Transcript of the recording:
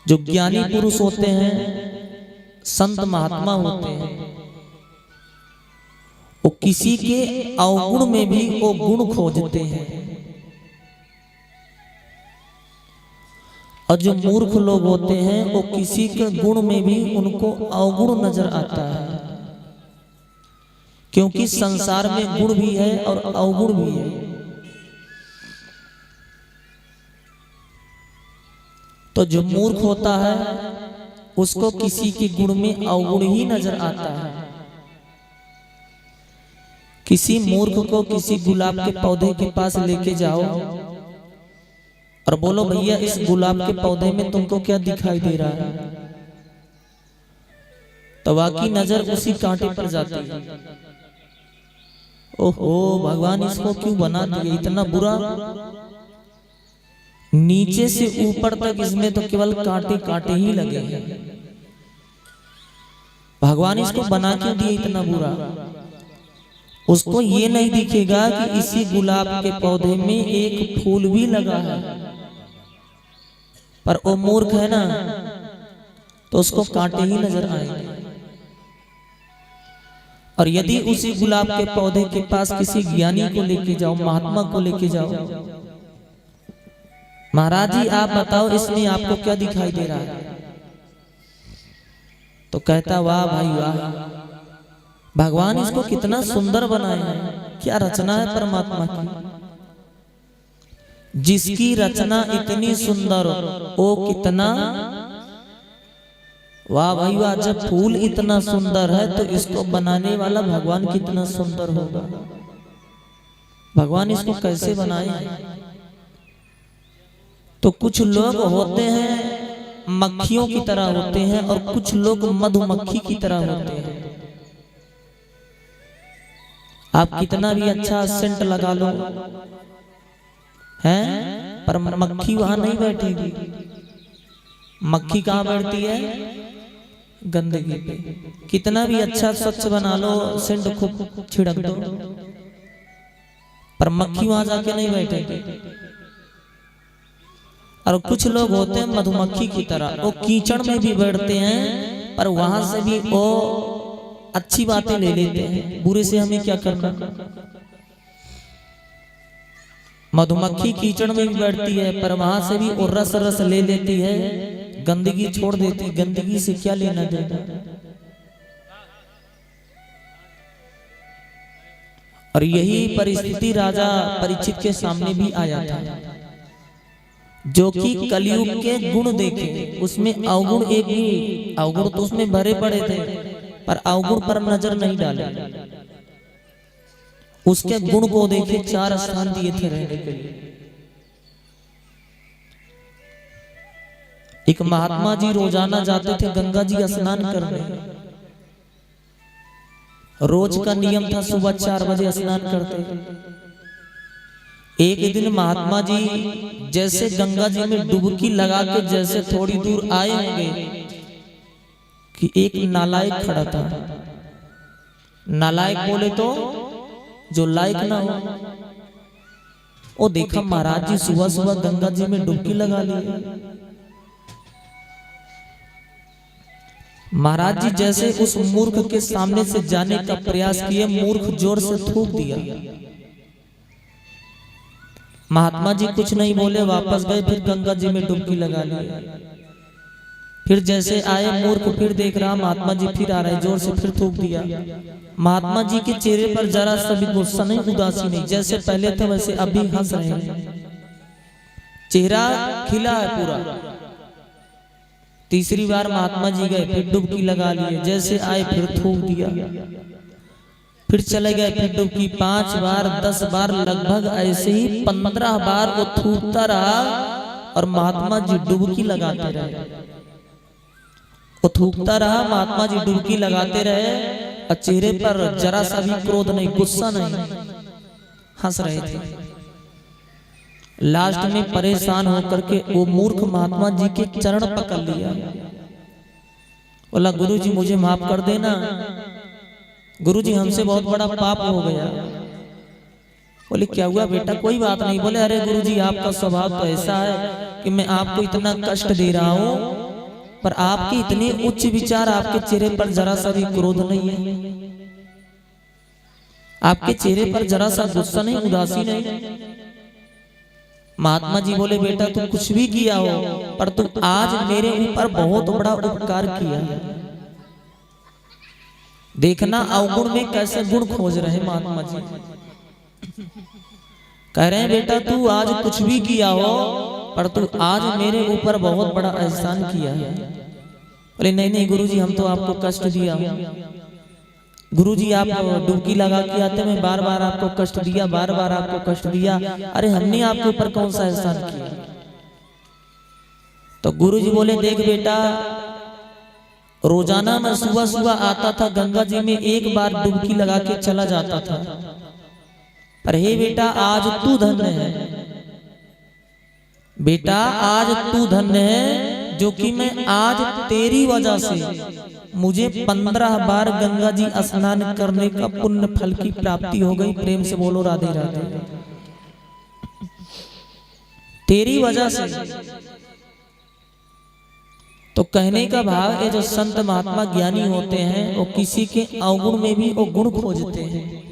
जो ज्ञानी पुरुष होते हैं, संत महात्मा होते हैं, वो किसी के अवगुण में भी वो गुण खोजते हैं। और जो मूर्ख लोग होते हैं वो किसी के गुण में भी उनको अवगुण नजर आता है, क्योंकि संसार में गुण भी है और अवगुण भी है। तो जो मूर्ख होता है उसको किसी के गुण में अवगुण ही नजर आता है। किसी मूर्ख को किसी गुलाब के पौधे के पास लेके जाओ और बोलो भैया इस गुलाब के पौधे में तुमको क्या दिखाई दे रहा है, तो वाकई नजर उसी कांटे पर जाती है। ओहो भगवान इसको क्यों बना दिया इतना बुरा, नीचे से ऊपर तक इसमें तो केवल कांटे कांटे ही लगे हैं। भगवान इसको बना क्यों दिया इतना बुरा। उसको ये नहीं दिखेगा कि इसी गुलाब के पौधे में एक फूल भी लगा है, पर वो मूर्ख है ना, तो उसको कांटे ही नजर आएंगे। और यदि उसी गुलाब के पौधे के पास किसी ज्ञानी को लेके जाओ, महात्मा को लेके जाओ, महाराज जी आप बताओ इसमें आपको क्या दिखाई दे रहा है, तो कहता वाह भाई वाह, भगवान इसको कितना सुंदर बनाया है, क्या रचना है परमात्मा की। जिसकी रचना इतनी सुंदर हो वो कितना, वाह भाई वाह, जब फूल इतना सुंदर है तो इसको बनाने वाला भगवान कितना सुंदर होगा। भगवान इसको कैसे बनाए। तो कुछ लोग होते हैं मक्खियों की तरह होते हैं और कुछ लोग मधुमक्खी की तरह होते हैं। आप कितना भी अच्छा सेंट लगा लो हैं, पर मक्खी वहां नहीं बैठेगी। मक्खी कहां बैठती है, गंदगी पे। कितना भी अच्छा स्वच्छ बना लो, सेंट खूब छिड़क दो, पर मक्खी वहां जाके नहीं बैठेगी। और कुछ लोग होते हैं मधुमक्खी की तरह, वो कीचड़ में भी बैठते हैं पर वहां से भी वो अच्छी बातें ले लेते हैं, बुरे से हमें क्या करना। मधुमक्खी कीचड़ में भी बैठती है पर वहां से भी वो रस रस ले लेती है, गंदगी छोड़ देती, गंदगी से क्या लेना देना। और यही परिस्थिति राजा परीक्षित के सामने भी आया था, जो कि कलयुग के गुण देखे, उसमें अवगुण एक भी, अवगुण तो उसमें भरे पड़े थे पर अवगुण पर नजर नहीं डाले। उसके गुण को देखे, 4 स्थान दिए थे रहने के लिए। एक महात्मा जी रोजाना जाते थे गंगा जी स्नान करने। रोज का नियम था सुबह 4 बजे स्नान करते। एक दिन महात्मा जी जैसे गंगा जी में डुबकी लगा के जैसे थोड़ी दूर आए होंगे कि एक नालायक खड़ा था। नालायक बोले तो जो लायक ना हो। वो देखा महाराज जी सुबह सुबह गंगा जी में डुबकी लगा ली। महाराज जी जैसे उस मूर्ख के सामने से जाने का प्रयास किए, मूर्ख जोर से थूक दिया। महात्मा जी कुछ नहीं बोले, वापस गए, फिर गंगा जी में डुबकी लगा ली। फिर जैसे आए मूर्ख, फिर देख रहा महात्मा जी फिर आ रहे, जोर से फिर थूक दिया। महात्मा जी के चेहरे पर जरा सा भी गुस्सा नहीं, उदासी नहीं, जैसे पहले थे वैसे अभी हंस रहे हैं, चेहरा खिला है पूरा। तीसरी बार महात्मा जी गए, फिर डुबकी लगा लिए, जैसे आए फिर थूक दिया, फिर चले गए, फिर डुबकी 5 बार 10 बार, लगभग ऐसे ही 15 बार वो थूकता रहा और महात्मा जी डुबकी लगाते रहे। वो थूकता रहा, महात्मा जी डुबकी लगाते रहे और चेहरे पर जरा सा भी क्रोध नहीं, गुस्सा नहीं, हंस रहे थे। लास्ट में परेशान होकर के वो मूर्ख महात्मा जी के चरण पकड़ लिया, बोला गुरु जी मुझे माफ कर देना, गुरु जी हमसे बहुत बड़ा पाप हो गया। बोले क्या हुआ बेटा, कोई बात नहीं। बोले अरे गुरु जी आपका स्वभाव तो ऐसा है कि मैं आपको इतना कष्ट दे रहा हूँ पर आपके इतने उच्च विचार, आपके चेहरे पर जरा सा भी क्रोध नहीं है, आपके चेहरे पर जरा सा गुस्सा नहीं, उदासी नहीं। महात्मा जी बोले बेटा तू कुछ भी किया हो पर तू आज मेरे ऊपर बहुत बड़ा उपकार किया है। देखना अवगुण में कैसे गुण खोज रहे महात्मा जी। कह रहे हैं बेटा तू आज कुछ भी किया हो पर तू आज मेरे ऊपर बहुत बड़ा एहसान किया है। बोले नहीं नहीं गुरुजी हम तो आपको कष्ट दिया, गुरुजी आप डुबकी लगा के आते, मैं बार बार आपको कष्ट दिया, बार बार आपको कष्ट दिया। अरे हमने आपके ऊपर कौन सा एहसान किया? तो गुरुजी बोले देख बेटा, रोजाना मैं सुबह सुबह आता था गंगा जी में, एक बार डुबकी लगा के चला जाता था, पर हे बेटा आज तू धन्य है, बेटा आज तू धन्य है जो कि मैं आज तेरी वजह से मुझे 15 बार गंगा जी स्नान करने का पुण्य फल की प्राप्ति हो गई। प्रेम से बोलो राधे राधे। तेरी वजह से। तो कहने का भाव ये जो संत महात्मा ज्ञानी होते हैं वो किसी के अवगुण में भी वो गुण खोजते हैं।